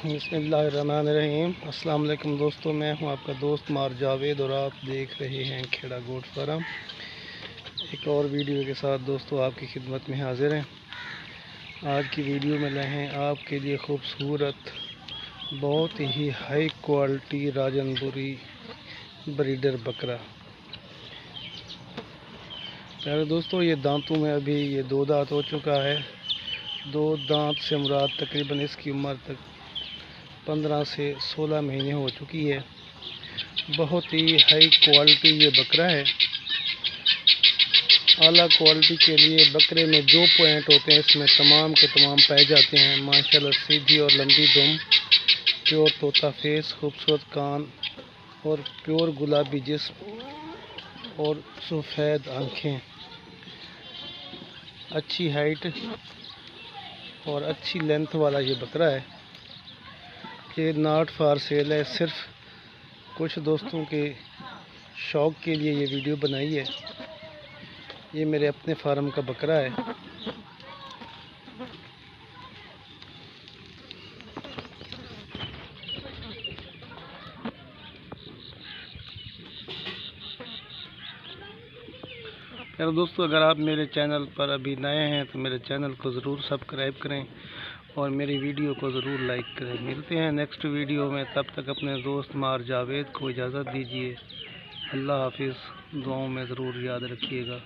बिस्मिल्लाहिर्रहमानिर्रहीम। अस्सलाम वालेकुम दोस्तों, मैं हूं आपका दोस्त मार जावेद और आप देख रहे हैं खेड़ा गोट फार्म। एक और वीडियो के साथ दोस्तों आपकी खिदमत में हाजिर हैं। आज की वीडियो में लाए हैं आपके लिए खूबसूरत, बहुत ही हाई क्वालिटी राजनपुरी ब्रीडर बकरा। प्यारे दोस्तों, ये दांतों में अभी ये 2 दांत हो चुका है। 2 दांत से मुराद तकरीबन इसकी उम्र तक 15 से 16 महीने हो चुकी है। बहुत ही हाई क्वालिटी ये बकरा है। आला क्वालिटी के लिए बकरे में जो पॉइंट होते हैं इसमें तमाम के तमाम पाए जाते हैं। माशाल्लाह सीधी और लंबी दुम, प्योर तोता फेस, खूबसूरत कान और प्योर गुलाबी जिस्म और सफ़ेद आँखें, अच्छी हाइट और अच्छी लेंथ वाला ये बकरा है। ये नॉट फॉर सेल है, सिर्फ कुछ दोस्तों के शौक़ के लिए ये वीडियो बनाई है। ये मेरे अपने फार्म का बकरा है। यार दोस्तों, अगर आप मेरे चैनल पर अभी नए हैं तो मेरे चैनल को ज़रूर सब्सक्राइब करें और मेरी वीडियो को ज़रूर लाइक करें। मिलते हैं नेक्स्ट वीडियो में, तब तक अपने दोस्त मार जावेद को इजाज़त दीजिए। अल्लाह हाफिज़। दुआओं में ज़रूर याद रखिएगा।